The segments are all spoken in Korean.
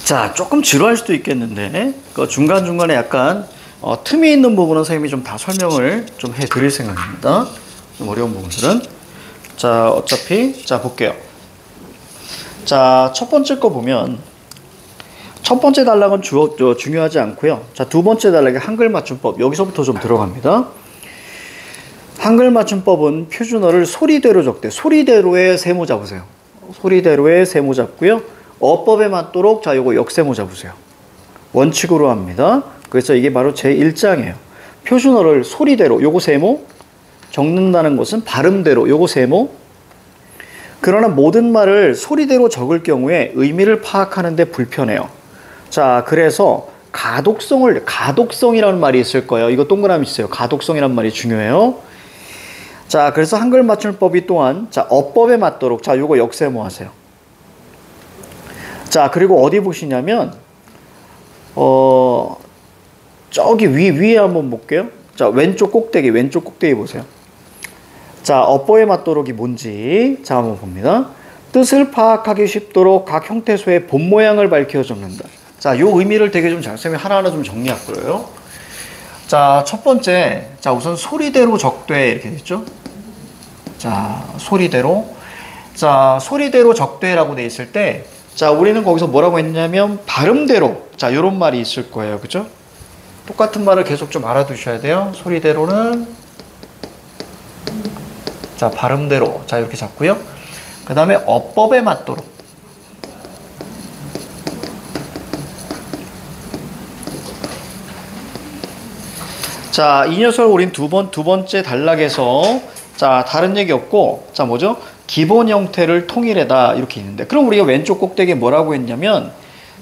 자, 조금 지루할 수도 있겠는데 그 중간중간에 약간 틈이 있는 부분은 선생님이 좀 다 설명을 좀 해드릴 생각입니다. 좀 어려운 부분들은. 자, 어차피 자 볼게요. 자, 첫 번째 거 보면 첫 번째 단락은 중요하지 않고요. 자, 두 번째 단락이 한글 맞춤법. 여기서부터 좀 들어갑니다. 한글 맞춤법은 표준어를 소리대로 적대. 소리대로의 세모 잡으세요. 소리대로의 세모 잡고요. 어법에 맞도록 자 요거 역세모 잡으세요. 원칙으로 합니다. 그래서 이게 바로 제1장이에요. 표준어를 소리대로 요거 세모 적는다는 것은 발음대로 요거 세모. 그러나 모든 말을 소리대로 적을 경우에 의미를 파악하는 데 불편해요. 자, 그래서 가독성이라는 말이 있을 거예요. 이거 동그라미 있어요. 가독성이라는 말이 중요해요. 자, 그래서 한글 맞춤법이 또한 자, 어법에 맞도록 자, 요거 역세모 하세요. 자, 그리고 어디 보시냐면 저기 위에 한번 볼게요. 자, 왼쪽 꼭대기 보세요. 자, 어법에 맞도록이 뭔지 자, 한번 봅니다. 뜻을 파악하기 쉽도록 각 형태소의 본 모양을 밝혀 적는다. 자, 요 의미를 되게 좀 잘, 선생님이 하나하나 좀 정리할 거예요. 자, 첫 번째, 자, 우선 소리대로 적되 이렇게 됐죠? 자, 소리대로. 자, 소리대로 적되라고 돼 있을 때, 자, 우리는 거기서 뭐라고 했냐면, 발음대로. 자, 요런 말이 있을 거예요. 그죠? 똑같은 말을 계속 좀 알아두셔야 돼요. 소리대로는, 자, 발음대로. 자, 이렇게 잡고요. 그 다음에 어법에 맞도록. 자, 이 녀석을 우린 두 번째 단락에서 자, 다른 얘기 없고, 자, 뭐죠? 기본 형태를 통일해다 이렇게 있는데, 그럼 우리가 왼쪽 꼭대기에 뭐라고 했냐면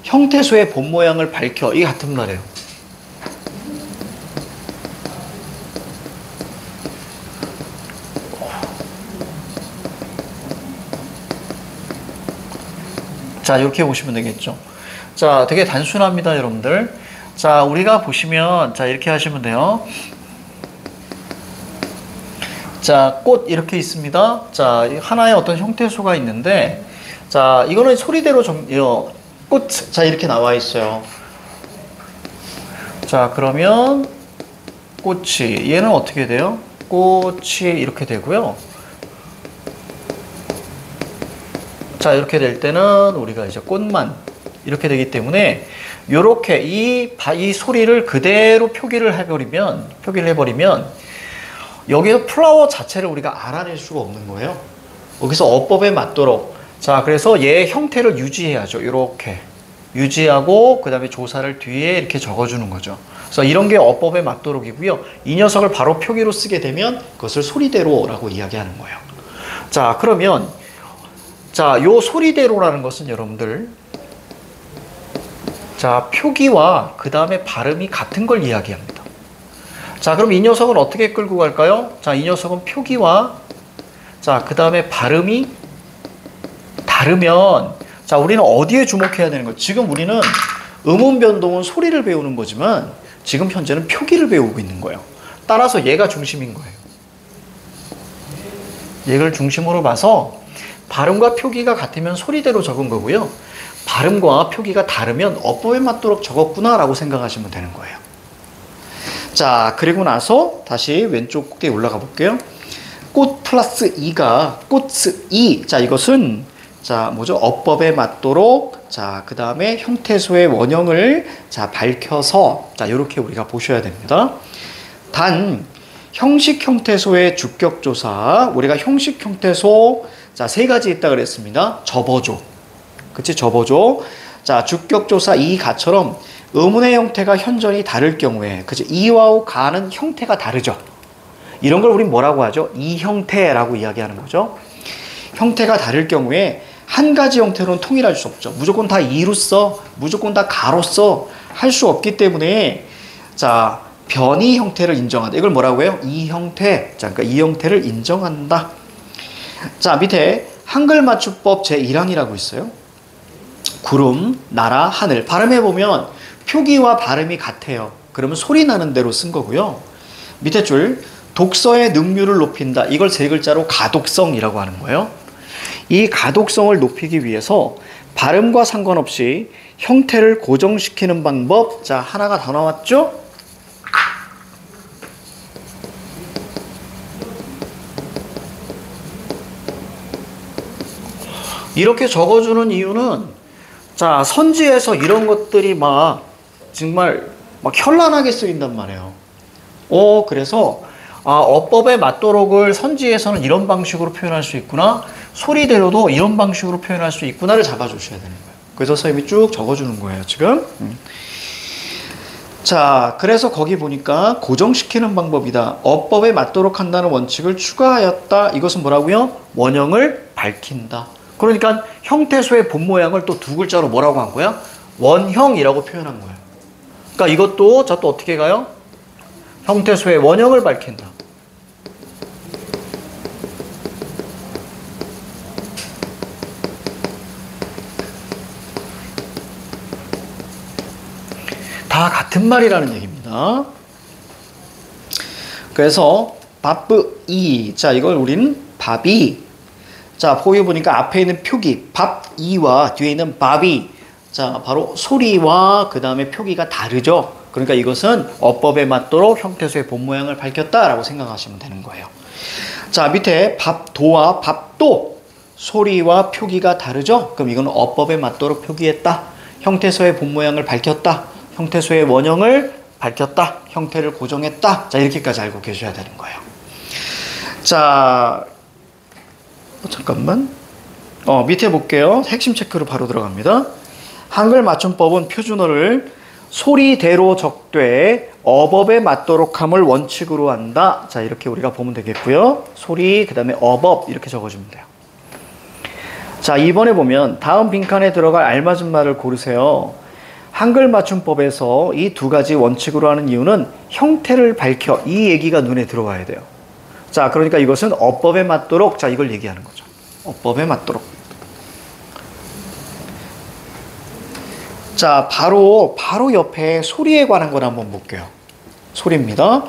형태소의 본 모양을 밝혀. 이게 같은 말이에요. 자, 이렇게 보시면 되겠죠. 자, 되게 단순합니다, 여러분들. 자, 우리가 보시면 자, 이렇게 하시면 돼요. 자, 꽃 이렇게 있습니다. 자, 하나의 어떤 형태소가 있는데, 자, 이거는 소리대로 꽃, 자, 이렇게 나와 있어요. 자, 그러면 꽃이, 얘는 어떻게 돼요? 꽃이 이렇게 되고요. 자, 이렇게 될 때는 우리가 이제 꽃만 이렇게 되기 때문에 요렇게 이 소리를 그대로 표기를 해버리면 여기서 플라워 자체를 우리가 알아낼 수가 없는 거예요. 여기서 어법에 맞도록. 자, 그래서 얘의 형태를 유지해야죠. 이렇게 유지하고 그 다음에 조사를 뒤에 이렇게 적어주는 거죠. 그래서 이런 게 어법에 맞도록이고요. 이 녀석을 바로 표기로 쓰게 되면 그것을 소리대로라고 이야기하는 거예요. 자, 그러면 자, 요 소리대로라는 것은 여러분들 자, 표기와 그 다음에 발음이 같은 걸 이야기합니다. 자, 그럼 이 녀석은 어떻게 끌고 갈까요? 자, 이 녀석은 표기와 자, 그 다음에 발음이 다르면 자, 우리는 어디에 주목해야 되는 거예요? 지금 우리는 음운 변동은 소리를 배우는 거지만 지금 현재는 표기를 배우고 있는 거예요. 따라서 얘가 중심인 거예요. 얘를 중심으로 봐서 발음과 표기가 같으면 소리대로 적은 거고요. 발음과 표기가 다르면 어법에 맞도록 적었구나라고 생각하시면 되는 거예요. 자, 그리고 나서 다시 왼쪽 꼭대기 올라가 볼게요. 꽃 플러스 이가 꽃이. 자, 이것은 자, 뭐죠? 어법에 맞도록 자, 그 다음에 형태소의 원형을 자, 밝혀서 자, 이렇게 우리가 보셔야 됩니다. 단 형식 형태소의 주격 조사. 우리가 형식 형태소 자, 세 가지 있다 그랬습니다. 접어줘. 그치? 접어줘. 자, 주격 조사 이 가처럼 의문의 형태가 현저히 다를 경우에, 그치? 이와 가는 형태가 다르죠. 이런 걸 우린 뭐라고 하죠? 이 형태라고 이야기하는 거죠. 형태가 다를 경우에 한 가지 형태로는 통일할 수 없죠. 무조건 다 이로 써, 무조건 다 가로 써, 할 수 없기 때문에, 자, 변이 형태를 인정한다. 이걸 뭐라고 해요? 이 형태. 자, 그러니까 이 형태를 인정한다. 자, 밑에 한글 맞춤법 제1항이라고 있어요. 구름, 나라, 하늘. 발음해보면 표기와 발음이 같아요. 그러면 소리 나는 대로 쓴 거고요. 밑에 줄, 독서의 능률을 높인다. 이걸 세 글자로 가독성이라고 하는 거예요. 이 가독성을 높이기 위해서 발음과 상관없이 형태를 고정시키는 방법. 자, 하나가 더 나왔죠? 이렇게 적어주는 이유는, 자, 선지에서 이런 것들이 막 정말 막 현란하게 쓰인단 말이에요. 그래서 어법에 맞도록을 선지에서는 이런 방식으로 표현할 수 있구나, 소리대로도 이런 방식으로 표현할 수 있구나를 잡아주셔야 되는 거예요. 그래서 선생님이 쭉 적어주는 거예요, 지금. 자, 그래서 거기 보니까 고정시키는 방법이다. 어법에 맞도록 한다는 원칙을 추가하였다. 이것은 뭐라고요? 원형을 밝힌다. 그러니까 형태소의 본 모양을 또 두 글자로 뭐라고 한 거야? 원형이라고 표현한 거예요. 그러니까 이것도 자, 또 어떻게 가요? 형태소의 원형을 밝힌다. 다 같은 말이라는 얘기입니다. 그래서 밥이, 자, 이걸 우리는 밥이, 자, 보기 보니까 앞에 있는 표기 밥이와 뒤에 있는 밥이, 자, 바로 소리와 그 다음에 표기가 다르죠. 그러니까 이것은 어법에 맞도록 형태소의 본 모양을 밝혔다라고 생각하시면 되는 거예요. 자, 밑에 밥도와 밥도 소리와 표기가 다르죠. 그럼 이건 어법에 맞도록 표기했다. 형태소의 본 모양을 밝혔다. 형태소의 원형을 밝혔다. 형태를 고정했다. 자, 이렇게까지 알고 계셔야 되는 거예요. 자, 잠깐만. 밑에 볼게요. 핵심 체크로 바로 들어갑니다. 한글 맞춤법은 표준어를 소리대로 적되 어법에 맞도록 함을 원칙으로 한다. 자, 이렇게 우리가 보면 되겠고요. 소리, 그 다음에 어법 이렇게 적어주면 돼요. 자, 이번에 보면 다음 빈칸에 들어갈 알맞은 말을 고르세요. 한글 맞춤법에서 이 두 가지 원칙으로 하는 이유는 형태를 밝혀, 이 얘기가 눈에 들어와야 돼요. 자, 그러니까 이것은 어법에 맞도록, 자, 이걸 얘기하는 거죠. 어법에 맞도록. 자, 바로 옆에 소리에 관한 걸 한번 볼게요. 소리입니다.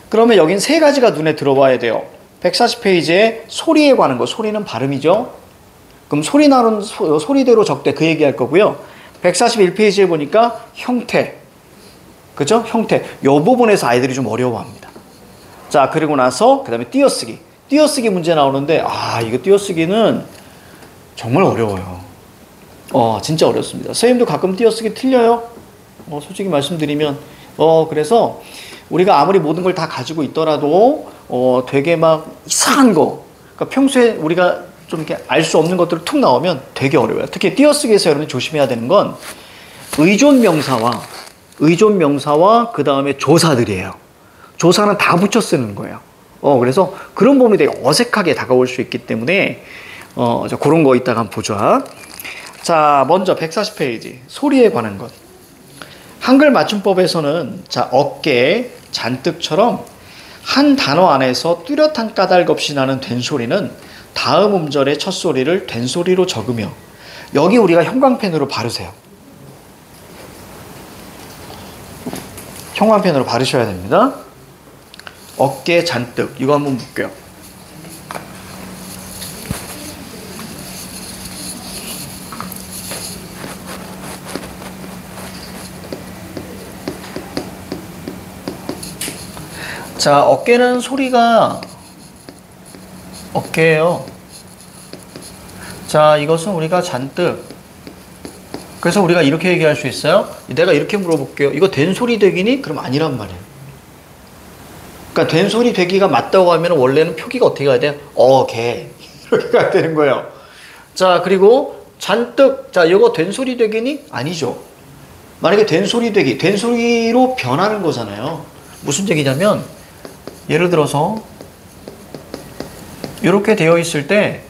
그러면 여긴 세 가지가 눈에 들어와야 돼요. 140페이지에 소리에 관한 거, 소리는 발음이죠. 그럼 소리 나는 소리대로 적대, 그 얘기할 거고요. 141페이지에 보니까 형태, 그죠? 형태. 이 부분에서 아이들이 좀 어려워합니다. 자, 그리고 나서 그 다음에 띄어쓰기. 띄어쓰기 문제 나오는데, 이거 띄어쓰기는 정말 어려워요. 진짜 어렵습니다. 선생님도 가끔 띄어쓰기 틀려요. 솔직히 말씀드리면. 그래서 우리가 아무리 모든 걸 다 가지고 있더라도, 되게 막 이상한 거. 그러니까 평소에 우리가 좀 이렇게 알 수 없는 것들을 툭 나오면 되게 어려워요. 특히 띄어쓰기에서 여러분 조심해야 되는 건 의존명사와 그 다음에 조사들이에요. 조사는 다 붙여 쓰는 거예요. 그래서 그런 부분이 되게 어색하게 다가올 수 있기 때문에, 그런 거 이따가 한번 보자. 자, 먼저 140페이지. 소리에 관한 것. 한글 맞춤법에서는, 자, 어깨, 잔뜩처럼 한 단어 안에서 뚜렷한 까닭 없이 나는 된소리는 다음 음절의 첫 소리를 된소리로 적으며, 여기 우리가 형광펜으로 바르세요. 형광펜으로 바르셔야 됩니다. 어깨 잔뜩, 이거 한번 볼게요. 자, 어깨는 소리가 어깨예요. 자, 이것은 우리가 잔뜩. 그래서 우리가 이렇게 얘기할 수 있어요. 내가 이렇게 물어볼게요. 이거 된소리 되기니? 그럼 아니란 말이에요. 그러니까 된소리 되기가 맞다고 하면 원래는 표기가 어떻게 가야 돼요? 개. 이렇게 가야 되는 거예요. 자, 그리고 잔뜩. 자, 이거 된소리 되기니? 아니죠. 만약에 된소리 되기, 된소리로 변하는 거잖아요. 무슨 얘기냐면, 예를 들어서 이렇게 되어 있을 때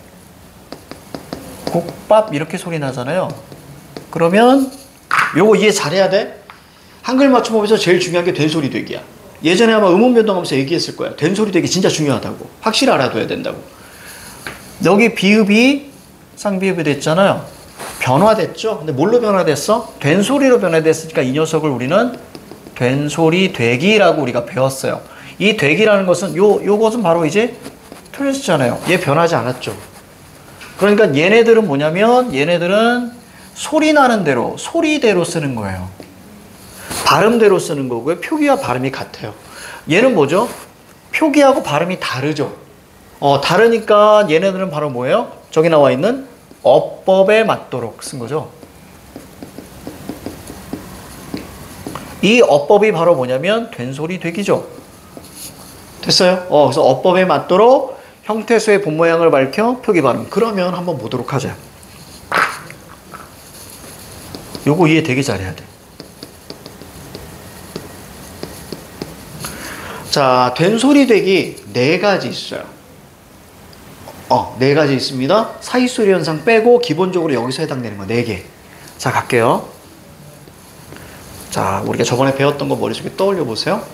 국밥 이렇게 소리 나잖아요. 그러면 요거 이해 잘해야 돼. 한글 맞춤법에서 제일 중요한 게 된소리 되기야. 예전에 아마 음원 변동하면서 얘기했을 거야. 된소리 되기 진짜 중요하다고. 확실히 알아둬야 된다고. 여기 비읍이 쌍비읍이 됐잖아요. 변화됐죠. 근데 뭘로 변화됐어? 된소리로 변화됐으니까 이 녀석을 우리는 된소리 되기라고 우리가 배웠어요. 이 되기라는 것은 요것은 바로 이제 틀렸잖아요. 얘 변하지 않았죠. 그러니까 얘네들은 뭐냐면, 얘네들은 소리 나는 대로, 소리대로 쓰는 거예요. 발음대로 쓰는 거고요. 표기와 발음이 같아요. 얘는 뭐죠? 표기하고 발음이 다르죠. 다르니까 얘네들은 바로 뭐예요? 저기 나와 있는 어법에 맞도록 쓴 거죠. 이 어법이 바로 뭐냐면 된소리 되기죠. 됐어요? 그래서 어법에 맞도록 형태수의 본 모양을 밝혀 표기 발음. 그러면 한번 보도록 하자. 요거 이해 되게 잘해야 돼. 자, 된소리 되기 4가지 있어요. 4가지 있습니다. 사이소리 현상 빼고 기본적으로 여기서 해당되는 거 4개. 자, 갈게요. 자, 우리가 저번에 배웠던 거 머릿속에 떠올려 보세요.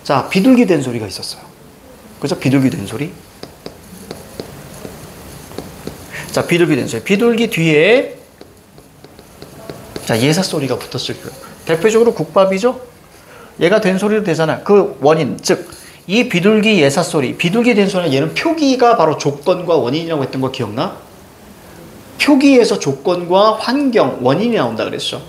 자, 비둘기 된소리가 있었어요. 그죠? 비둘기 된소리. 자, 비둘기 된소리. 비둘기 뒤에 자, 예사소리가 붙었을 거예요. 대표적으로 국밥이죠? 얘가 된소리로 되잖아. 그 원인, 즉 이 비둘기 예사소리, 비둘기 된소리는 얘는 표기가 바로 조건과 원인이라고 했던 거 기억나? 표기에서 조건과 환경, 원인이 나온다 그랬죠.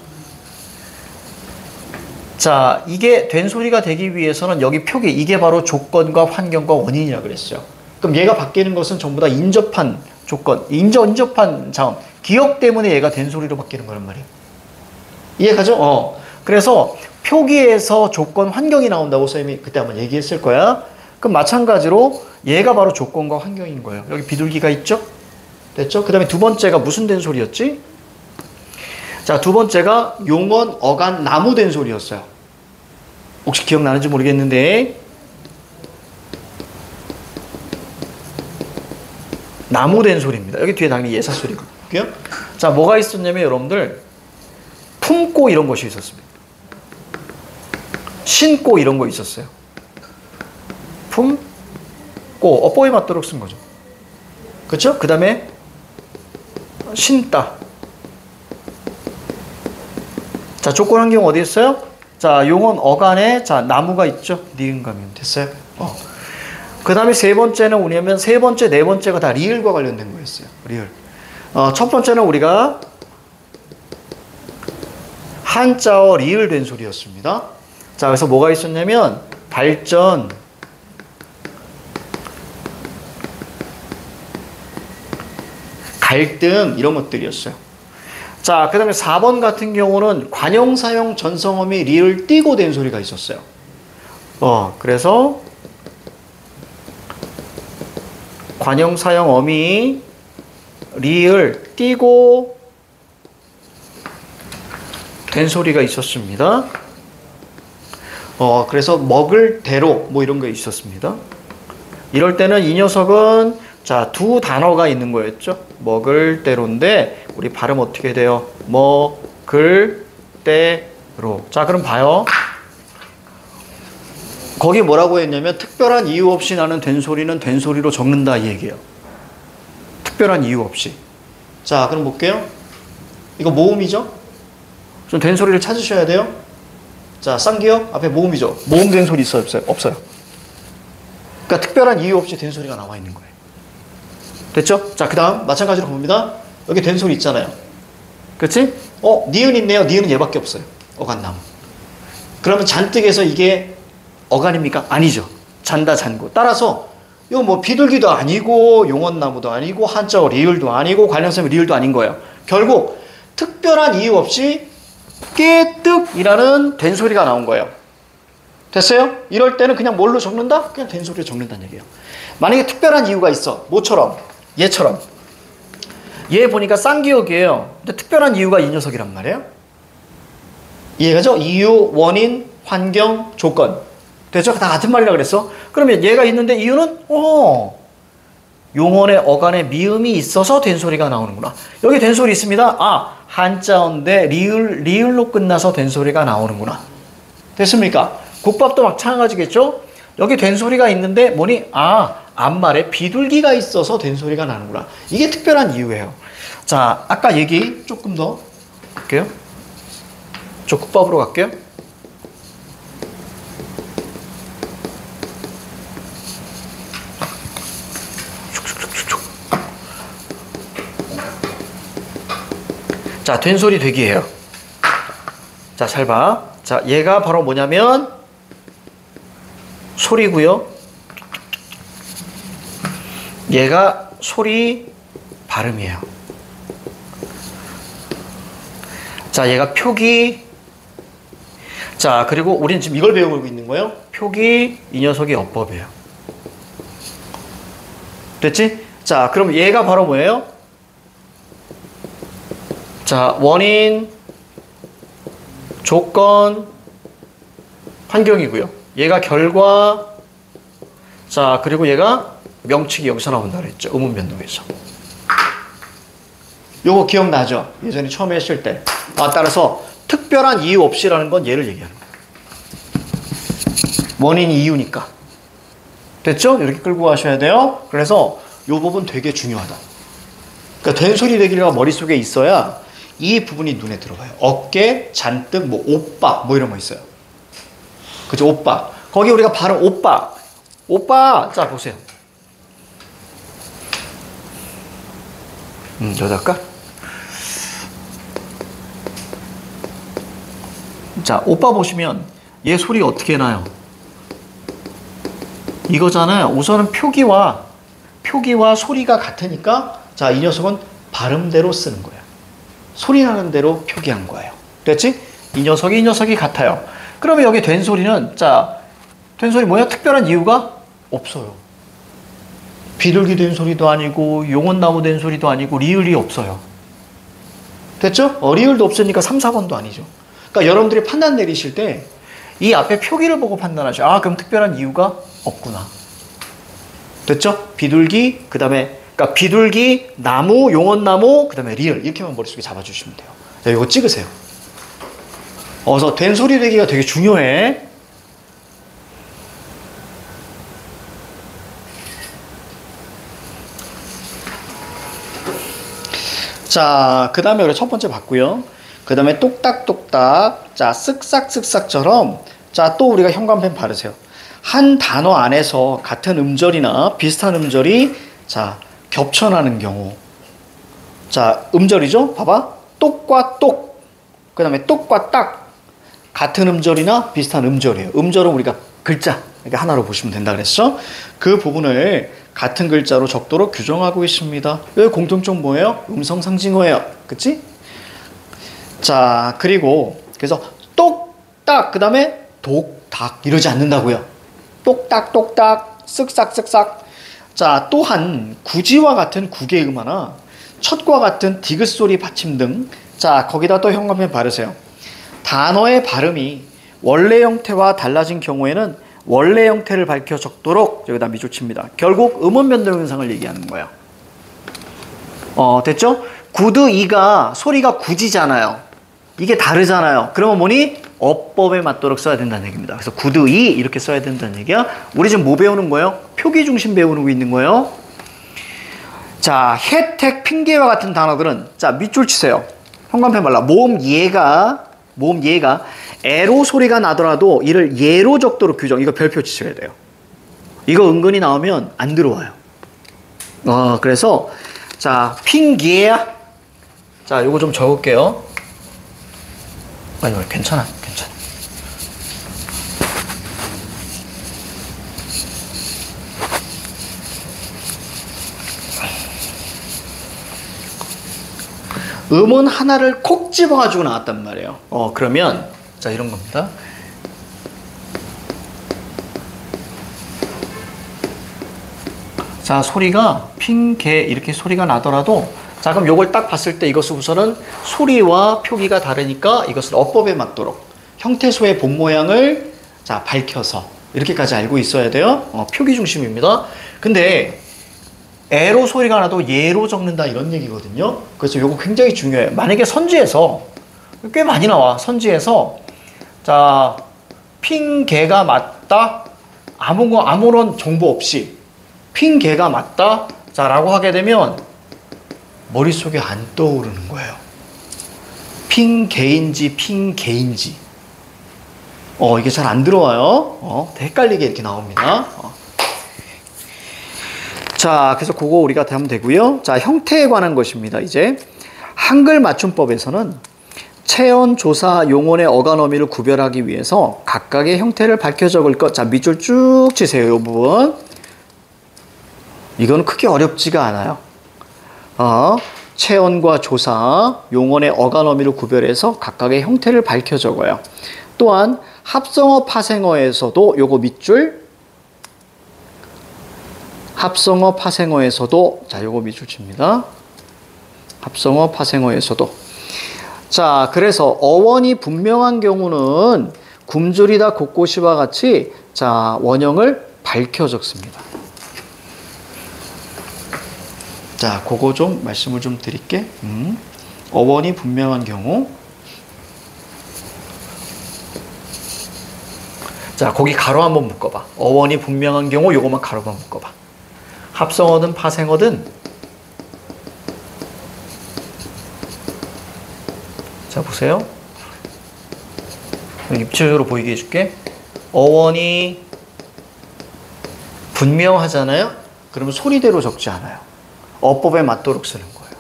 자, 이게 된소리가 되기 위해서는 여기 표기, 이게 바로 조건과 환경과 원인이라 그랬어요. 그럼 얘가 바뀌는 것은 전부 다 인접한 조건, 인접한 자음, 기억 때문에 얘가 된소리로 바뀌는 거란 말이에요. 이해가죠? 그래서 표기에서 조건, 환경이 나온다고 선생님이 그때 한번 얘기했을 거야. 그럼 마찬가지로 얘가 바로 조건과 환경인 거예요. 여기 비둘기가 있죠? 됐죠? 그 다음에 두 번째가 무슨 된소리였지? 자, 두 번째가 용언, 어간, 나무 된소리였어요. 혹시 기억나는지 모르겠는데 나무 된소리입니다. 여기 뒤에 당연히 예사소리고요. 자, 뭐가 있었냐면 여러분들 품고 이런 것이 있었습니다. 신고 이런 거 있었어요. 품고 어법에 맞도록 쓴 거죠. 그렇죠? 그 다음에 신다. 자, 조건 환경 어디 있어요? 자, 용언 어간에 자 나무가 있죠. 니은 가면 됐어요. 그 다음에 세 번째는 뭐냐면 세 번째, 네 번째가 다 리을과 관련된 거였어요. 리을. 첫 번째는 우리가 한자어 리을 된소리였습니다. 자, 그래서 뭐가 있었냐면 발전, 갈등 이런 것들이었어요. 자, 그 다음에 4번 같은 경우는 관형사형 전성어미 리을 띄고 된소리가 있었어요. 그래서 관형사형 어미 리을 띄고 된소리가 있었습니다. 그래서 먹을 대로 뭐 이런 거 있었습니다. 이럴 때는 이 녀석은 자, 두 단어가 있는 거였죠. 먹을 대로인데 우리 발음 어떻게 돼요? 먹을 대로. 자, 그럼 봐요. 거기 뭐라고 했냐면 특별한 이유 없이 나는 된소리는 된소리로 적는다 이 얘기예요. 특별한 이유 없이. 자, 그럼 볼게요. 이거 모음이죠? 좀 된소리를 찾으셔야 돼요. 자, 쌍기역 앞에 모음이죠. 모음 된소리 있어요? 없어요? 없어요. 그러니까 특별한 이유 없이 된소리가 나와 있는 거예요. 됐죠? 자, 그 다음 마찬가지로 봅니다. 여기 된소리 있잖아요. 그렇지? 니은 있네요. 니은은 얘밖에 없어요. 어간나무. 그러면 잔뜩해서 이게 어간입니까? 아니죠. 잔다 잔고. 따라서 이거 뭐 비둘기도 아니고 용언나무도 아니고 한자어 리을도 아니고 관련성 리을도 아닌 거예요. 결국 특별한 이유 없이 깨뜩이라는 된소리가 나온 거예요. 됐어요? 이럴 때는 그냥 뭘로 적는다? 그냥 된소리로 적는다는 얘기예요. 만약에 특별한 이유가 있어. 뭐처럼? 얘처럼. 얘 보니까 쌍기역이에요. 근데 특별한 이유가 이 녀석이란 말이에요. 이해가죠? 이유, 원인, 환경, 조건. 됐죠? 다 같은 말이라 그랬어. 그러면 얘가 있는데 이유는 용언의 어간에 미음이 있어서 된소리가 나오는구나. 여기 된소리 있습니다. 한자어인데 리을로 끝나서 된소리가 나오는구나. 됐습니까? 국밥도 마찬가지겠죠? 여기 된소리가 있는데 뭐니? 앞말에 비둘기가 있어서 된소리가 나는구나. 이게 특별한 이유예요. 자, 아까 얘기 조금 더 할게요. 저 국밥으로 갈게요. 자, 자, 된소리 되기예요. 자, 잘 봐. 자, 얘가 바로 뭐냐면 소리고요. 얘가 소리 발음이에요. 자, 얘가 표기. 자, 그리고 우리는 지금 이걸 배우고 있는 거예요. 표기, 이 녀석이 어법이에요. 됐지? 자, 그럼 얘가 바로 뭐예요? 자, 원인, 조건, 환경이고요. 얘가 결과. 자, 그리고 얘가 명칭이 여기서 나온다 그랬죠. 의문 변동에서. 요거 기억나죠? 예전에 처음에 했을 때. 따라서 특별한 이유 없이라는 건 얘를 얘기하는 거예요. 원인이 이유니까. 됐죠? 이렇게 끌고 가셔야 돼요. 그래서 요 부분 되게 중요하다. 그러니까 된소리 되기가 머릿속에 있어야 이 부분이 눈에 들어가요. 어깨, 잔뜩, 뭐 오빠 뭐 이런 거 있어요. 그죠? 오빠. 거기 우리가 발음 오빠. 오빠. 자, 보세요. 여기다 할까? 자, 오빠 보시면 얘 소리 어떻게 나요? 이거잖아요. 우선은 표기와 소리가 같으니까 자, 이 녀석은 발음대로 쓰는 거예요. 소리 나는 대로 표기한 거예요. 됐지? 이 녀석이 같아요. 그러면 여기 된 소리는 자, 된 소리 뭐야? 특별한 이유가 없어요. 비둘기 된 소리도 아니고 용언나무 된 소리도 아니고 리을이 없어요. 됐죠? 리을도 없으니까 3, 4번도 아니죠. 그러니까 여러분들이 판단 내리실 때 이 앞에 표기를 보고 판단하죠. 아, 그럼 특별한 이유가 없구나. 됐죠? 비둘기, 그 다음에 그러니까 비둘기, 나무, 용언나무, 그 다음에 리을 이렇게만 머릿속에 잡아주시면 돼요. 자, 이거 찍으세요. 그래서 된 소리 되기가 되게 중요해. 자, 그 다음에 우리 첫 번째 봤고요. 그 다음에 똑딱똑딱, 자, 쓱싹쓱싹처럼, 자, 또 우리가 현관펜 바르세요. 한 단어 안에서 같은 음절이나 비슷한 음절이, 자, 겹쳐나는 경우. 자, 음절이죠? 봐봐. 똑과 똑. 그 다음에 똑과 딱. 같은 음절이나 비슷한 음절이에요. 음절은 우리가 글자. 이렇게 하나로 보시면 된다 그랬죠? 그 부분을 같은 글자로 적도록 규정하고 있습니다. 여기 공통점 뭐예요? 음성 상징어예요. 그치? 자, 그리고 그래서 똑딱 그 다음에 독닥 이러지 않는다고요. 똑딱 똑딱 쓱싹 쓱싹. 자, 또한 구지와 같은 구개 음화나 첫 과 같은 디귿 소리 받침 등, 자, 거기다 또 현관펜 바르세요. 단어의 발음이 원래 형태와 달라진 경우에는 원래 형태를 밝혀 적도록 여기다 미조칩니다. 결국 음원 변동 현상을 얘기하는 거예요. 됐죠? 구드 이가 소리가 구지잖아요. 이게 다르잖아요. 그러면 뭐니? 어법에 맞도록 써야 된다는 얘기입니다. 그래서 구드 이 이렇게 써야 된다는 얘기야. 우리 지금 뭐 배우는 거예요? 표기 중심 배우고 있는 거예요. 자, 혜택, 핑계와 같은 단어들은 자, 밑줄 치세요. 현관펜 발라. 모음 예가 애로 소리가 나더라도 이를 예로 적도록 규정. 이거 별표 치셔야 돼요. 이거 은근히 나오면 안 들어와요. 그래서 자, 핑계야. 자, 요거 좀 적을게요. 아니, 괜찮아. 음은 하나를 콕 집어가지고 나왔단 말이에요. 그러면 자, 이런 겁니다. 자, 소리가 핑계 이렇게 소리가 나더라도 자, 그럼 요걸 딱 봤을 때 이것은 우선은 소리와 표기가 다르니까 이것을 어법에 맞도록 형태소의 본 모양을 자, 밝혀서 이렇게까지 알고 있어야 돼요. 표기 중심입니다. 근데 애로 소리가 나도 예로 적는다 이런 얘기거든요. 그래서 요거 굉장히 중요해요. 만약에 선지에서 꽤 많이 나와. 선지에서 자, 핑계가 맞다. 아무런 정보 없이 핑계가 맞다. 자, 라고 하게 되면 머릿속에 안 떠오르는 거예요. 핑계인지 핑계인지. 이게 잘 안 들어와요. 헷갈리게 이렇게 나옵니다. 자, 그래서 그거 우리가 하면 되고요. 자, 형태에 관한 것입니다. 이제 한글 맞춤법에서는 체언, 조사, 용언의 어간 어미를 구별하기 위해서 각각의 형태를 밝혀 적을 것. 자, 밑줄 쭉 치세요. 이 부분. 이건 크게 어렵지가 않아요. 체언과 조사, 용언의 어간 어미를 구별해서 각각의 형태를 밝혀 적어요. 또한 합성어, 파생어에서도 요거 밑줄, 합성어, 파생어에서도, 자, 요거 밑줄 칩니다. 합성어, 파생어에서도. 자, 그래서 어원이 분명한 경우는 굶주리다, 곳곳이와 같이, 자, 원형을 밝혀 적습니다. 자, 그거 좀 말씀을 좀 드릴게. 어원이 분명한 경우. 자, 거기 가로 한번 묶어봐. 어원이 분명한 경우 요것만 가로만 묶어봐. 합성어든 파생어든. 자, 보세요. 입체적으로 보이게 해줄게. 어원이 분명하잖아요. 그러면 소리대로 적지 않아요. 어법에 맞도록 쓰는 거예요.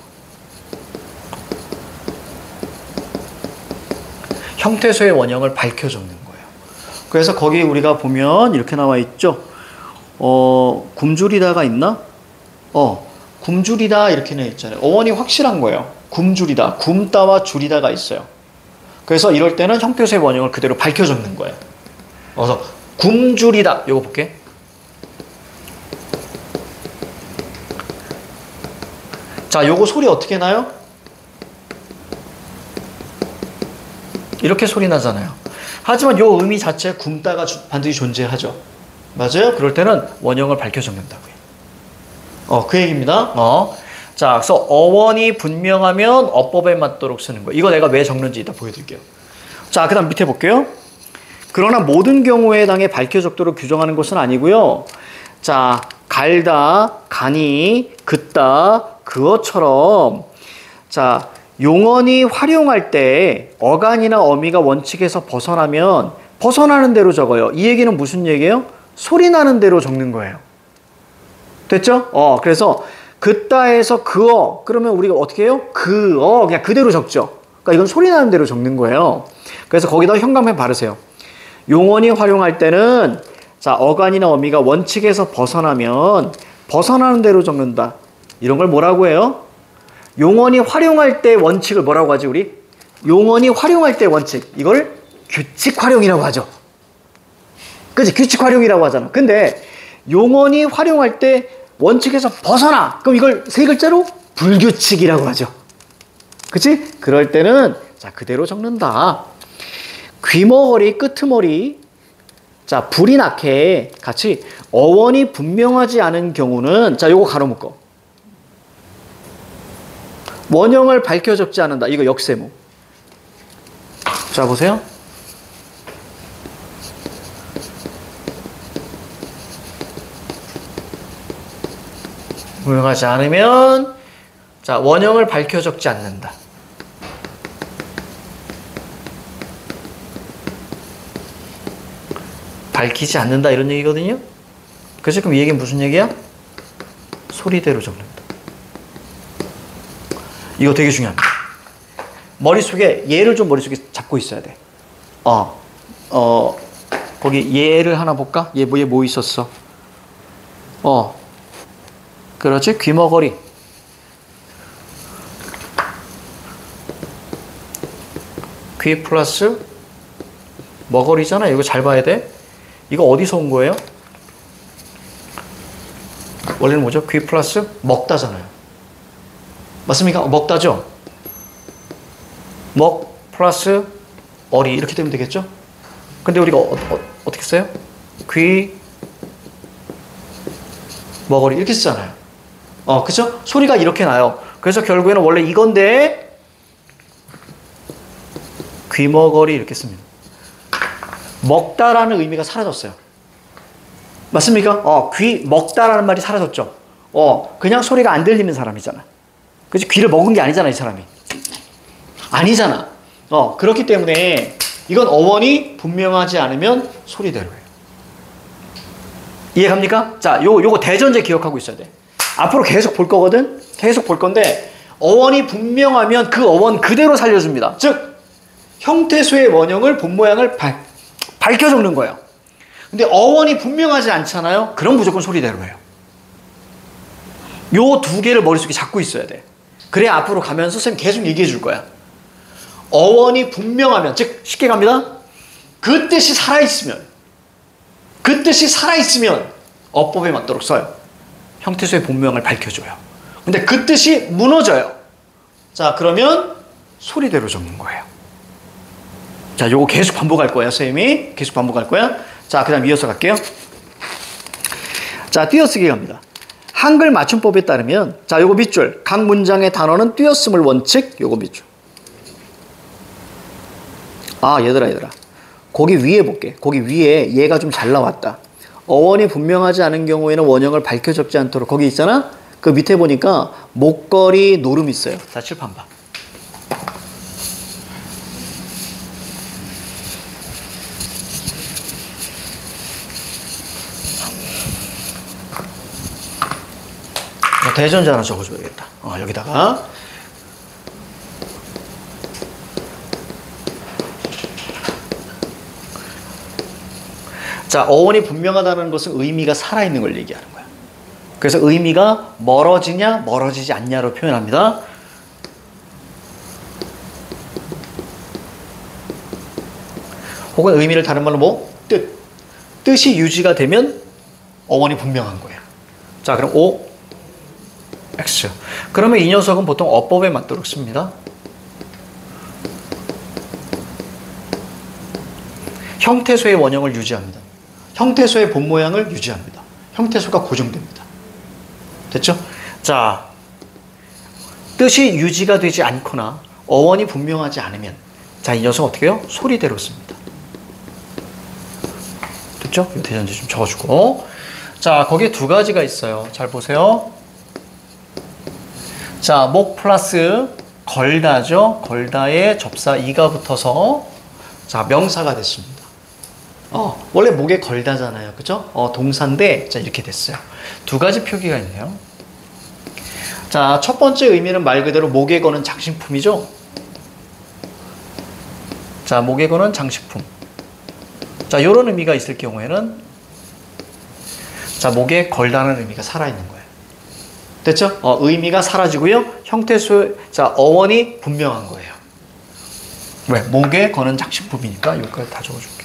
형태소의 원형을 밝혀 적는 거예요. 그래서 거기 우리가 보면 이렇게 나와 있죠. 굶주리다가 있나? 굶주리다 이렇게 돼 있잖아요. 어원이 확실한 거예요. 굶주리다, 굶다와 줄이다가 있어요. 그래서 이럴 때는 형태소의 원형을 그대로 밝혀 적는 거예요. 그래서 굶주리다, 요거 볼게. 자, 요거 소리 어떻게 나요? 이렇게 소리 나잖아요. 하지만 요 의미 자체에 굶다가 반드시 존재하죠. 맞아요? 그럴 때는 원형을 밝혀 적는다고요. 그 얘기입니다. 자, 그래서 어원이 분명하면 어법에 맞도록 쓰는 거예요. 이거 내가 왜 적는지 이따 보여드릴게요. 자, 그 다음 밑에 볼게요. 그러나 모든 경우에 해당해 밝혀 적도록 규정하는 것은 아니고요. 자, 갈다, 가니, 긋다, 그것처럼, 자, 용언이 활용할 때 어간이나 어미가 원칙에서 벗어나면 벗어나는 대로 적어요. 이 얘기는 무슨 얘기예요? 소리 나는 대로 적는 거예요. 됐죠? 그래서 긋다에서 그어, 그러면 우리가 어떻게 해요? 그어, 그냥 그대로 적죠. 그러니까 이건 소리 나는 대로 적는 거예요. 그래서 거기다 형광펜 바르세요. 용언이 활용할 때는, 자, 어간이나 어미가 원칙에서 벗어나면 벗어나는 대로 적는다. 이런 걸 뭐라고 해요? 용언이 활용할 때 원칙을 뭐라고 하지, 우리? 용언이 활용할 때 원칙. 이걸 규칙 활용이라고 하죠. 그치? 규칙 활용이라고 하잖아. 근데 용언이 활용할 때 원칙에서 벗어나. 그럼 이걸 세 글자로 불규칙이라고 하죠. 그치? 그럴 때는, 자, 그대로 적는다. 귀머거리, 끄트머리. 자, 불이 나게 같이 어원이 분명하지 않은 경우는, 자, 요거 가로 묶어. 원형을 밝혀 적지 않는다. 이거 역세무. 자, 보세요. 분명하지 않으면, 자, 원형을 밝혀 적지 않는다. 밝히지 않는다 이런 얘기거든요. 그래서 그럼 이 얘기는 무슨 얘기야? 소리대로 적는다. 이거 되게 중요합니다. 머릿속에 얘를 좀 머릿속에 잡고 있어야 돼. 거기 얘를 하나 볼까? 얘 뭐 있었어? 그렇지? 귀머거리. 귀 플러스 머거리잖아. 이거 잘 봐야 돼. 이거 어디서 온 거예요? 원래는 뭐죠? 귀 플러스 먹다잖아요. 맞습니까? 먹다죠? 먹 플러스 어리 이렇게 되면 되겠죠? 근데 우리가 어떻게 써요? 귀 먹어리 이렇게 쓰잖아요. 그죠? 소리가 이렇게 나요. 그래서 결국에는 원래 이건데 귀머거리 이렇게 씁니다. 먹다라는 의미가 사라졌어요. 맞습니까? 귀 먹다라는 말이 사라졌죠. 그냥 소리가 안 들리는 사람이잖아. 그치? 귀를 먹은 게 아니잖아, 이 사람이. 아니잖아. 그렇기 때문에 이건 어원이 분명하지 않으면 소리대로예요. 이해갑니까? 자, 요거 대전제 기억하고 있어야 돼. 앞으로 계속 볼 거거든? 계속 볼 건데, 어원이 분명하면 그 어원 그대로 살려줍니다. 즉 형태소의 원형을 본 모양을 밝혀 적는 거예요. 근데 어원이 분명하지 않잖아요. 그럼 무조건 소리대로예요. 요 두 개를 머릿속에 잡고 있어야 돼. 그래야 앞으로 가면서 선생님 계속 얘기해 줄 거야. 어원이 분명하면, 즉 쉽게 갑니다. 그 뜻이 살아있으면 어법에 맞도록 써요. 형태소의 본모양을 밝혀줘요. 근데 그 뜻이 무너져요. 자, 그러면 소리대로 적는 거예요. 자, 요거 계속 반복할 거예요. 선생님이 계속 반복할 거야. 자, 그 다음 이어서 갈게요. 자, 띄어쓰기 갑니다. 한글 맞춤법에 따르면, 자, 요거 밑줄. 각 문장의 단어는 띄어쓰물 원칙. 요거 밑줄. 아, 얘들아. 거기 위에 볼게. 거기 위에 얘가 좀 잘 나왔다. 어원이 분명하지 않은 경우에는 원형을 밝혀 적지 않도록. 거기 있잖아? 그 밑에 보니까 목걸이 노름이 있어요. 자, 칠판 봐. 대전자 하나 적어줘야겠다. 여기다가. 자, 어원이 분명하다는 것은 의미가 살아있는 걸 얘기하는 거야. 그래서 의미가 멀어지냐, 멀어지지 않냐로 표현합니다. 혹은 의미를 다른 말로 뭐? 뜻이 유지가 되면 어원이 분명한 거예요. 자, 그럼 O, X. 그러면 이 녀석은 보통 어법에 맞도록 씁니다. 형태소의 원형을 유지합니다. 형태소의 본 모양을 유지합니다. 형태소가 고정됩니다. 됐죠? 자, 뜻이 유지가 되지 않거나 어원이 분명하지 않으면, 자, 이 녀석 어떻게 해요? 소리대로 씁니다. 됐죠? 이 대전제 좀 적어주고. 자, 거기에 두 가지가 있어요. 잘 보세요. 자, 목 플러스 걸다죠? 걸다에 접사 이가 붙어서, 자, 명사가 됐습니다. 원래 목에 걸다잖아요. 그죠? 동사인데, 자, 이렇게 됐어요. 두 가지 표기가 있네요. 자, 첫 번째 의미는 말 그대로 목에 거는 장식품이죠? 자, 목에 거는 장식품. 자, 요런 의미가 있을 경우에는, 자, 목에 걸다는 의미가 살아있는 거예요. 됐죠? 의미가 사라지고요. 형태소, 자, 어원이 분명한 거예요. 왜? 목에 거는 장식품이니까 여기까지 다 적어줄게.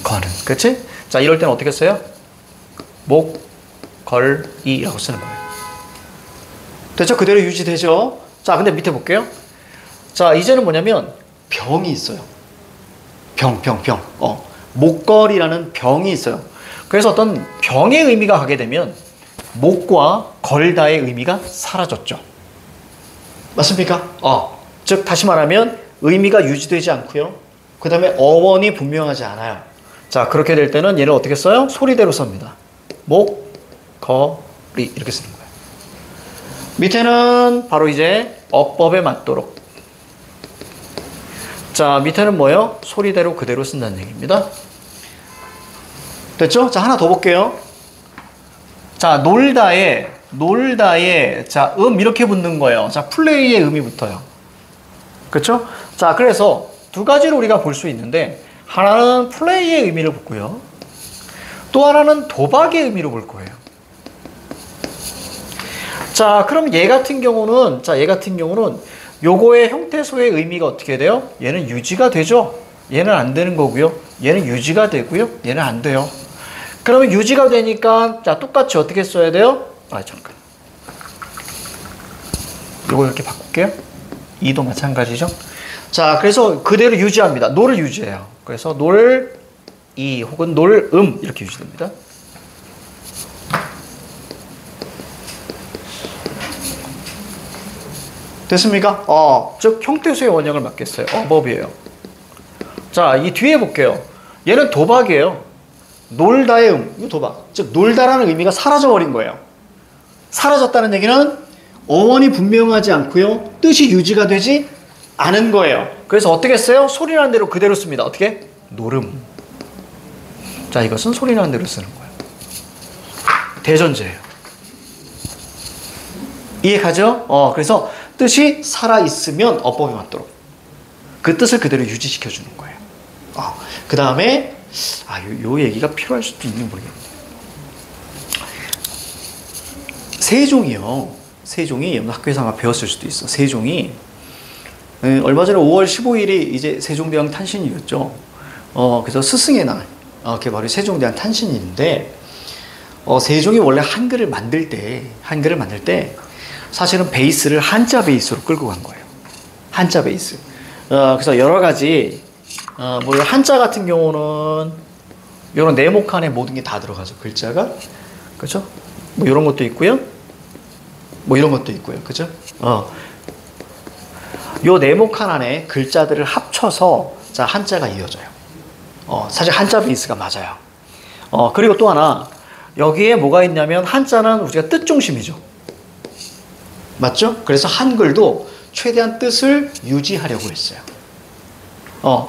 거는. 그치? 자, 이럴 때는 어떻게 써요? 목, 걸, 이라고 쓰는 거예요. 됐죠? 그대로 유지되죠? 자, 근데 밑에 볼게요. 자, 이제는 뭐냐면 병이 있어요. 병. 목걸이라는 병이 있어요. 그래서 어떤 병의 의미가 가게 되면 목과 걸다의 의미가 사라졌죠. 맞습니까? 즉 다시 말하면 의미가 유지되지 않고요. 그 다음에 어원이 분명하지 않아요. 자, 그렇게 될 때는 얘를 어떻게 써요? 소리대로 씁니다. 목, 거리 이렇게 쓰는 거예요. 밑에는 바로 이제 어법에 맞도록. 자, 밑에는 뭐예요? 소리대로 그대로 쓴다는 얘기입니다. 됐죠? 자, 하나 더 볼게요. 자, 놀다에 자, 이렇게 붙는 거예요. 자, 플레이의 음이 붙어요. 그렇죠? 자, 그래서 두 가지로 우리가 볼 수 있는데, 하나는 플레이의 의미를 붙고요. 또 하나는 도박의 의미로 볼 거예요. 자, 그럼 얘 같은 경우는 요거의 형태소의 의미가 어떻게 돼요? 얘는 유지가 되죠? 얘는 안 되는 거고요. 얘는 유지가 되고요. 얘는 안 돼요. 그러면 유지가 되니까, 자, 똑같이 어떻게 써야 돼요? 잠깐. 요거 이렇게 바꿀게요. 이도 마찬가지죠? 자, 그래서 그대로 유지합니다. 노를 유지해요. 그래서 놀, 이, 혹은 놀, 이렇게 유지됩니다. 됐습니까? 즉, 형태소의 원형을 맡겠어요. 어법이에요. 자, 이 뒤에 볼게요. 얘는 도박이에요. 놀다의 이거 도박. 즉, 놀다라는 의미가 사라져버린 거예요. 사라졌다는 얘기는 어원이 분명하지 않고요. 뜻이 유지가 되지 않은 거예요. 그래서 어떻게 써요? 소리나는 대로 그대로 씁니다. 어떻게? 노름. 자, 이것은 소리 나는 대로 쓰는 거예요. 대전제예요. 이해가죠? 그래서 뜻이 살아있으면 어법에 맞도록 그 뜻을 그대로 유지시켜주는 거예요. 그 다음에 요 얘기가 필요할 수도 있는 모르겠네요. 세종이요. 세종이 학교에서 아마 배웠을 수도 있어. 세종이 얼마 전에 5월 15일이 이제 세종대왕 탄신일이었죠. 그래서 스승의 날, 그게 바로 세종대왕 탄신일인데, 세종이 원래 한글을 만들 때 사실은 베이스를 한자 베이스로 끌고 간 거예요. 한자 베이스. 그래서 여러 가지, 뭐 한자 같은 경우는 이런 네모칸에 모든 게 다 들어가죠. 글자가. 그죠? 뭐 이런 것도 있고요. 뭐 이런 것도 있고요. 그죠? 요 네모칸 안에 글자들을 합쳐서 자, 한자가 이어져요. 사실 한자 베이스가 맞아요. 그리고 또 하나, 여기에 뭐가 있냐면 한자는 우리가 뜻 중심이죠. 맞죠? 그래서 한글도 최대한 뜻을 유지하려고 했어요.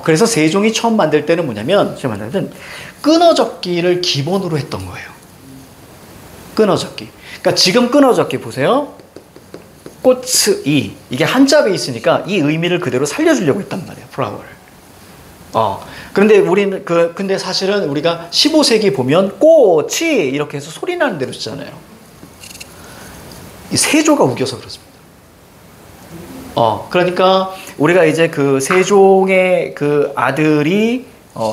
그래서 세종이 처음 만들 때는 뭐냐면, 끊어적기를 기본으로 했던 거예요. 끊어적기. 그러니까 지금 끊어적기 보세요. 꽃이 이게 한자 베이스니까 이 의미를 그대로 살려주려고 했단 말이에요. 플라워를. 그런데 근데 사실은 우리가 15세기 보면 꽃이 이렇게 해서 소리 나는 대로 쓰잖아요. 이 세조가 우겨서 그렇습니다. 그러니까 우리가 이제 그 세종의 그 아들이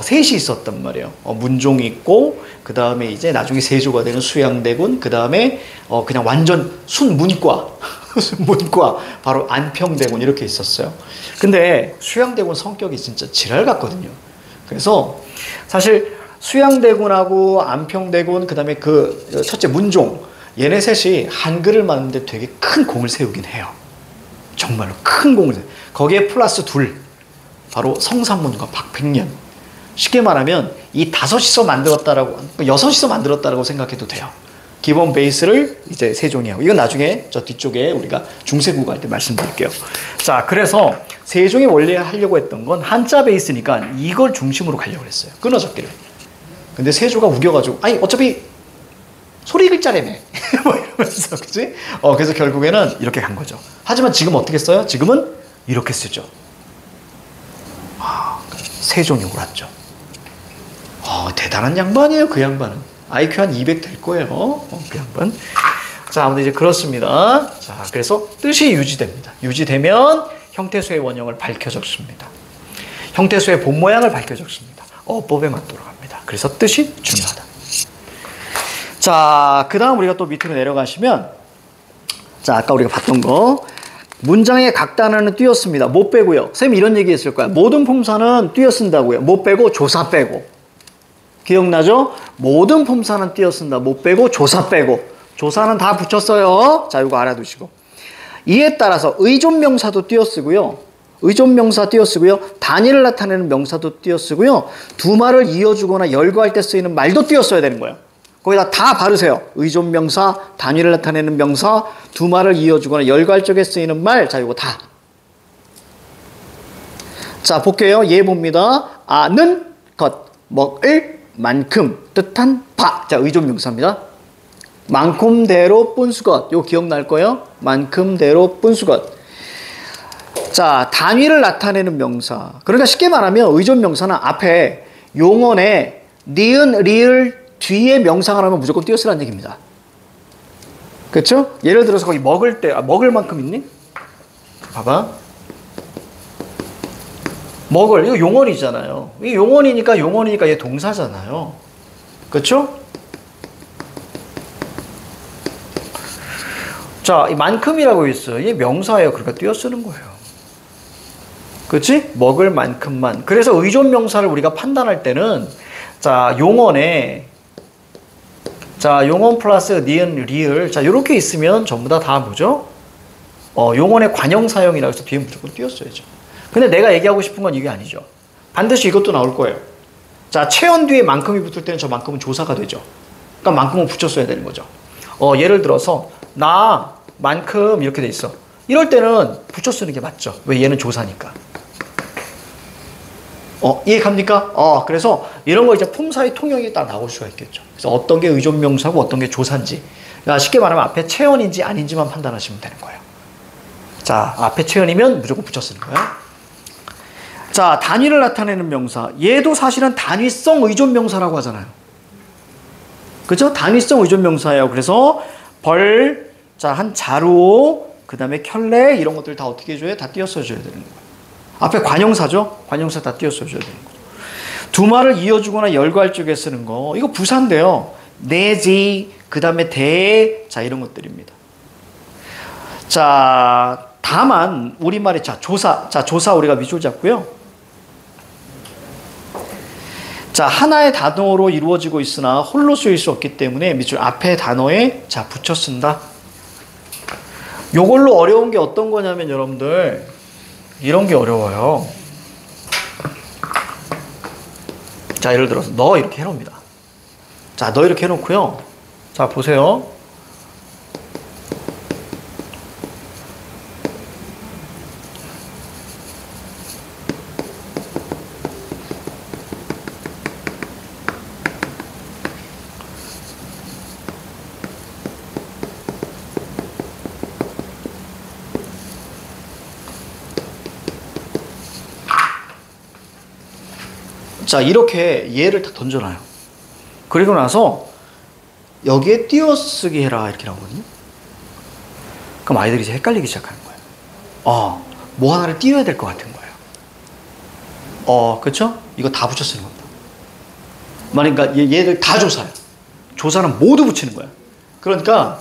셋이 있었단 말이에요. 문종이 있고, 그 다음에 이제 나중에 세조가 되는 수양대군, 그 다음에 그냥 완전 순문과, 문과, 바로 안평대군 이렇게 있었어요. 근데 수양대군 성격이 진짜 지랄 같거든요. 그래서 사실 수양대군하고 안평대군, 그 다음에 그 첫째 문종, 얘네 셋이 한글을 만드는데 되게 큰 공을 세우긴 해요. 정말로 큰 공을 세워요. 거기에 플러스 둘, 바로 성삼문과 박팽년. 쉽게 말하면 이 다섯이서 만들었다라고, 여섯이서 만들었다라고 생각해도 돼요. 기본 베이스를 이제 세종이 하고, 이건 나중에 저 뒤쪽에 우리가 중세국어 할 때 말씀드릴게요. 자, 그래서 세종이 원래 하려고 했던 건 한자 베이스니까 이걸 중심으로 가려고 했어요. 끊어적기를. 근데 세조가 우겨가지고, 아니 어차피 소리 글자라며 뭐 이러면서, 그치? 그래서 결국에는 이렇게 간 거죠. 하지만 지금 어떻게 써요? 지금은 이렇게 쓰죠. 세종이 옳았죠. 대단한 양반이에요, 그 양반은. IQ 한 200 될 거예요, 그 양반. 자, 아무튼 이제 그렇습니다. 자, 그래서 뜻이 유지됩니다. 유지되면 형태수의 원형을 밝혀 적습니다. 형태수의 본 모양을 밝혀 적습니다. 어법에 맞도록 합니다. 그래서 뜻이 중요하다. 자, 그 다음 우리가 또 밑으로 내려가시면, 자, 아까 우리가 봤던 거. 문장의 각 단어는 띄었습니다. 못 빼고요. 선생님 이런 얘기 했을 거야. 모든 품사는 띄어쓴다고요. 못 빼고 조사 빼고. 기억나죠? 모든 품사는 띄어쓴다. 못 빼고 조사 빼고. 조사는 다 붙였어요. 자, 이거 알아두시고. 이에 따라서 의존명사도 띄어쓰고요. 의존명사 띄어쓰고요. 단위를 나타내는 명사도 띄어쓰고요. 두 말을 이어주거나 열거할 때 쓰이는 말도 띄어써야 되는 거예요. 거기다 다 바르세요. 의존명사, 단위를 나타내는 명사, 두 말을 이어주거나 열거할 적에 쓰이는 말. 자, 이거 다. 자, 볼게요. 예 봅니다. 아는 것, 먹을 만큼, 뜻한 바. 자, 의존명사입니다. 만큼대로 뻬수것. 이거 기억날 거예요. 만큼대로 뻬수것. 자, 단위를 나타내는 명사. 그러니까 쉽게 말하면 의존명사는 앞에 용언에 니은, 리을 뒤에 명사가 나오면 무조건 띄어쓰라는 얘기입니다. 그렇죠? 예를 들어서 거기 먹을 때, 먹을 만큼 있니? 봐봐. 먹을, 이거 용언이잖아요. 이 용언이니까 얘 동사잖아요. 그렇죠? 자, 이 만큼이라고 있어요. 이게 명사예요. 그러니까 띄어쓰는 거예요. 그렇지? 먹을 만큼만. 그래서 의존명사를 우리가 판단할 때는, 자, 용언에, 자, 용언 플러스 니은, 리을. 자, 이렇게 있으면 전부 다 뭐죠? 용언의 관형사형이라고 해서 뒤에 무조건 띄었어야죠. 근데 내가 얘기하고 싶은 건 이게 아니죠. 반드시 이것도 나올 거예요. 자, 체언 뒤에 만큼이 붙을 때는 저 만큼은 조사가 되죠. 그러니까 만큼은 붙였어야 되는 거죠. 예를 들어서, 나, 만큼 이렇게 돼 있어. 이럴 때는 붙여 쓰는 게 맞죠. 왜? 얘는 조사니까. 이해 갑니까? 그래서 이런 거 이제 품사의 통역이 딱 나올 수가 있겠죠. 그래서 어떤 게 의존명사고 어떤 게 조사인지. 그러니까 쉽게 말하면 앞에 체언인지 아닌지만 판단하시면 되는 거예요. 자, 앞에 체언이면 무조건 붙여 쓰는 거예요. 자, 단위를 나타내는 명사. 얘도 사실은 단위성 의존명사라고 하잖아요. 그죠? 단위성 의존명사예요. 그래서 벌, 자, 한 자루, 그 다음에 켤레, 이런 것들 다 어떻게 해줘야? 다 띄어 써줘야 되는 거예요. 앞에 관용사죠? 관용사 다 띄어 써줘야 되는 거죠. 두 말을 이어주거나 열거할 적에 쓰는 거. 이거 부사인데요. 내지, 그 다음에 대, 자, 이런 것들입니다. 자, 다만, 우리말에, 자, 조사. 자, 조사 우리가 밑줄 잡고요. 자, 하나의 단어로 이루어지고 있으나 홀로 쓰일 수 없기 때문에 밑줄 앞에 단어에, 자, 붙여 쓴다. 요걸로 어려운 게 어떤 거냐면 여러분들, 이런 게 어려워요. 자, 예를 들어서 너 이렇게 해놓습니다. 자, 너 이렇게 해놓고요. 자, 보세요. 자, 이렇게 얘를 다 던져놔요. 그리고 나서 여기에 띄어쓰기 해라 이렇게 나오거든요. 그럼 아이들이 이제 헷갈리기 시작하는 거예요. 뭐 하나를 띄워야 될 것 같은 거예요. 그쵸? 이거 다 붙여 쓰는 겁니다. 그러니까 얘들 다 조사예요. 조사는 모두 붙이는 거예요. 그러니까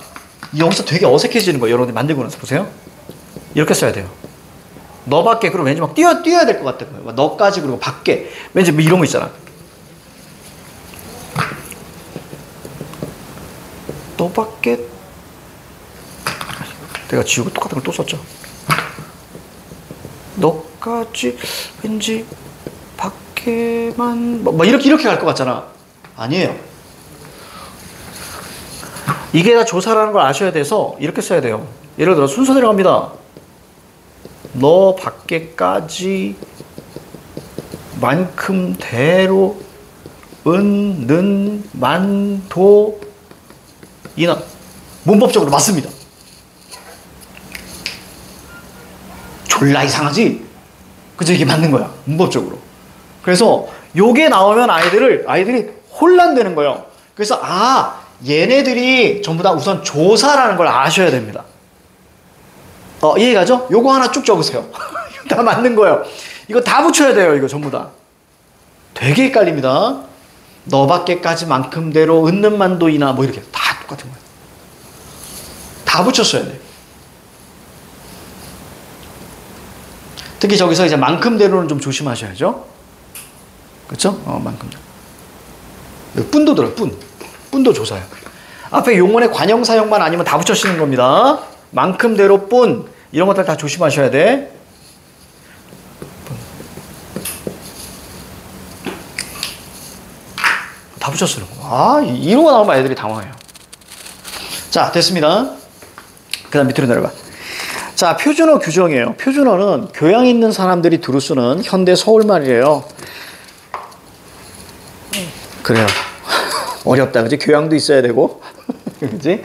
여기서 되게 어색해지는 거예요. 여러분들 만들고 나서 보세요. 이렇게 써야 돼요. 너밖에, 그럼 왠지 막 뛰어야 될 것 같은 거예요. 너까지, 그리고 밖에. 왠지 뭐 이런 거 있잖아. 너밖에. 내가 지우고 똑같은 걸 또 썼죠. 너까지, 왠지 밖에만. 뭐 이렇게 갈 것 같잖아. 아니에요. 이게 다 조사라는 걸 아셔야 돼서 이렇게 써야 돼요. 예를 들어 순서대로 갑니다. 너 밖에까지 만큼 대로 은, 는, 만, 도, 이나. 문법적으로 맞습니다. 졸라 이상하지? 그죠? 이게 맞는 거야. 문법적으로. 그래서 요게 나오면 아이들이 혼란되는 거예요. 그래서 얘네들이 전부 다 우선 조사라는 걸 아셔야 됩니다. 이해가죠? 요거 하나 쭉 적으세요. 다 맞는 거예요. 이거 다 붙여야 돼요. 이거 전부 다. 되게 헷갈립니다. 너밖에까지 만큼대로 은는 만도이나 뭐 이렇게 다 똑같은 거예요. 다 붙였어야 돼요. 특히 저기서 이제 만큼대로는 좀 조심하셔야죠. 그렇죠? 만큼대로. 뿐도 들어요. 뿐도 조사요. 앞에 용언의 관형사형만 아니면 다 붙여쓰는 겁니다. 만큼대로 뿐 이런 것들 다 조심하셔야 돼. 다 붙여쓰는 거. 이런 거 나오면 애들이 당황해요. 자, 됐습니다. 그 다음 밑으로 내려가. 자, 표준어 규정이에요. 표준어는 교양 있는 사람들이 두루 쓰는 현대 서울말이에요. 그래요. 어렵다, 그지? 교양도 있어야 되고. 그지?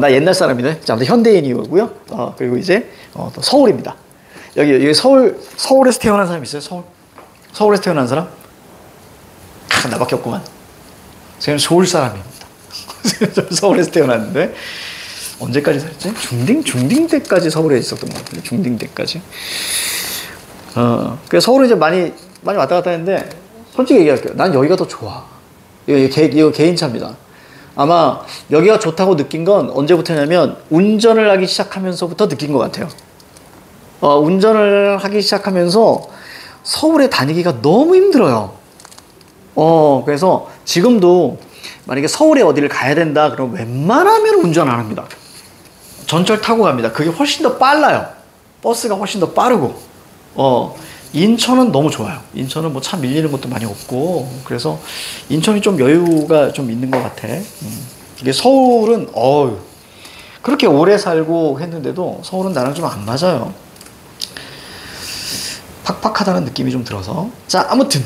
나 옛날 사람이네. 자, 현대인이고요. 그리고 이제 또 서울입니다. 여기 서울에서 태어난 사람 있어요? 서울에서 태어난 사람? 나밖에 없구만. 저는 서울 사람입니다. 서울에서 태어났는데 언제까지 살았지? 중딩 때까지 서울에 있었던 것 같아요. 중딩 때까지. 그래서 서울에 이제 많이 왔다 갔다 했는데 솔직히 얘기할게요. 난 여기가 더 좋아. 이거 개인차입니다. 아마 여기가 좋다고 느낀 건 언제부터냐면 운전을 하기 시작하면서부터 느낀 것 같아요. 운전을 하기 시작하면서 서울에 다니기가 너무 힘들어요. 그래서 지금도 만약에 서울에 어디를 가야 된다 그러면 웬만하면 운전 안 합니다. 전철 타고 갑니다. 그게 훨씬 더 빨라요. 버스가 훨씬 더 빠르고. 인천은 너무 좋아요. 인천은 뭐 차 밀리는 것도 많이 없고, 그래서 인천이 좀 여유가 좀 있는 것 같아. 이게 서울은, 그렇게 오래 살고 했는데도 서울은 나랑 좀 안 맞아요. 팍팍하다는 느낌이 좀 들어서. 자, 아무튼.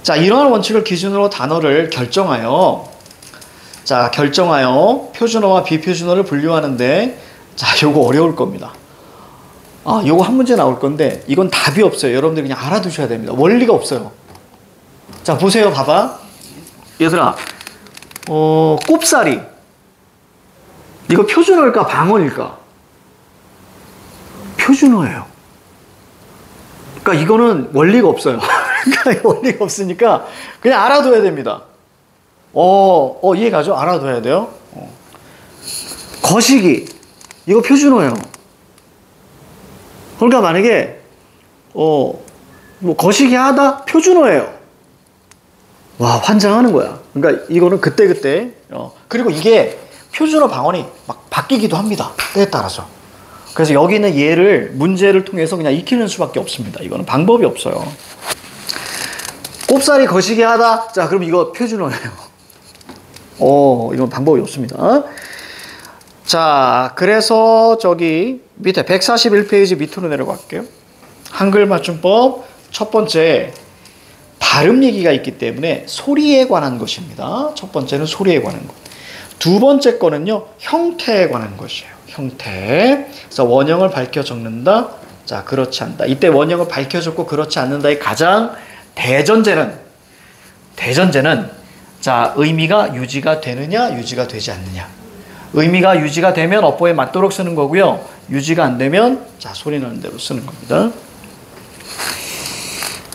자, 이러한 원칙을 기준으로 단어를 결정하여 표준어와 비표준어를 분류하는데, 자, 요거 어려울 겁니다. 요거 한 문제 나올 건데, 이건 답이 없어요. 여러분들 그냥 알아두셔야 됩니다. 원리가 없어요. 자, 보세요. 봐봐. 얘들아, 꼽사리. 이거 표준어일까, 방언일까? 표준어예요. 그러니까 이거는 원리가 없어요. 그러니까 원리가 없으니까 그냥 알아둬야 됩니다. 이해가죠? 알아둬야 돼요. 거시기. 이거 표준어예요. 그러니까 만약에, 뭐 거시기 하다? 표준어예요. 와, 환장하는 거야. 그러니까 이거는 그때그때, 그리고 이게 표준어 방언이 막 바뀌기도 합니다. 때에 따라서. 그래서 여기는 얘를 문제를 통해서 그냥 익히는 수밖에 없습니다. 이거는 방법이 없어요. 꼽사리 거시기 하다. 자, 그럼 이거 표준어예요. 이건 방법이 없습니다. 자, 그래서 저기 밑에 141페이지 밑으로 내려갈게요. 한글 맞춤법 첫 번째 발음 얘기가 있기 때문에 소리에 관한 것입니다. 첫 번째는 소리에 관한 것. 두 번째 거는요, 형태에 관한 것이에요. 형태. 그래서 원형을 밝혀 적는다. 자, 그렇지 않다. 이때 원형을 밝혀 적고 그렇지 않는다의 가장 대전제는 자, 의미가 유지가 되느냐, 유지가 되지 않느냐. 의미가 유지가 되면 어법에 맞도록 쓰는 거고요. 유지가 안 되면 자, 소리 나는 대로 쓰는 겁니다.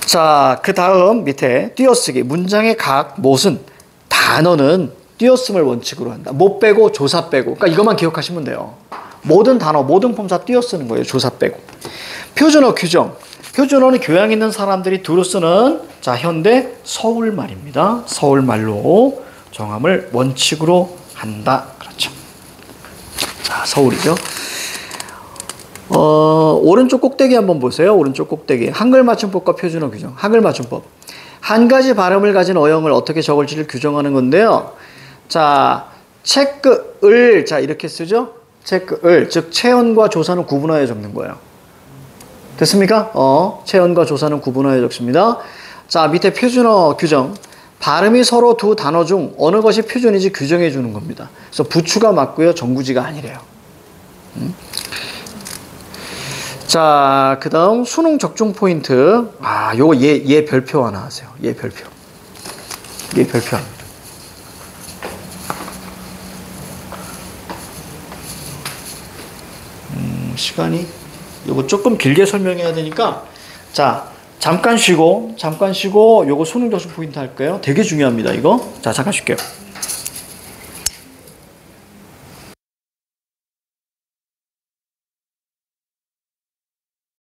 자, 그 다음 밑에 띄어쓰기. 문장의 각 못은 단어는 띄어쓰기를 원칙으로 한다. 못 빼고 조사 빼고. 그러니까 이것만 기억하시면 돼요. 모든 단어, 모든 품사 띄어쓰는 거예요. 조사 빼고. 표준어 규정. 표준어는 교양 있는 사람들이 두루 쓰는 자, 현대 서울말입니다. 서울말로 정함을 원칙으로 한다. 그렇죠. 자, 서울이죠. 오른쪽 꼭대기 한번 보세요. 오른쪽 꼭대기. 한글 맞춤법과 표준어 규정. 한글 맞춤법. 한 가지 발음을 가진 어형을 어떻게 적을지를 규정하는 건데요. 자, 체크을. 자, 이렇게 쓰죠. 체크을. 즉, 체언과 조사는 구분하여 적는 거예요. 됐습니까? 체언과 조사는 구분하여 적습니다. 자, 밑에 표준어 규정. 발음이 서로 두 단어 중 어느 것이 표준인지 규정해 주는 겁니다. 그래서 부추가 맞고요. 정구지가 아니래요. 자, 그 다음 수능 적중 포인트. 요거 얘 별표 하나 하세요. 얘 별표 합니다. 시간이 요거 조금 길게 설명해야 되니까, 자, 잠깐 쉬고 요거 수능 적중 포인트 할게요. 되게 중요합니다, 이거. 자, 잠깐 쉴게요.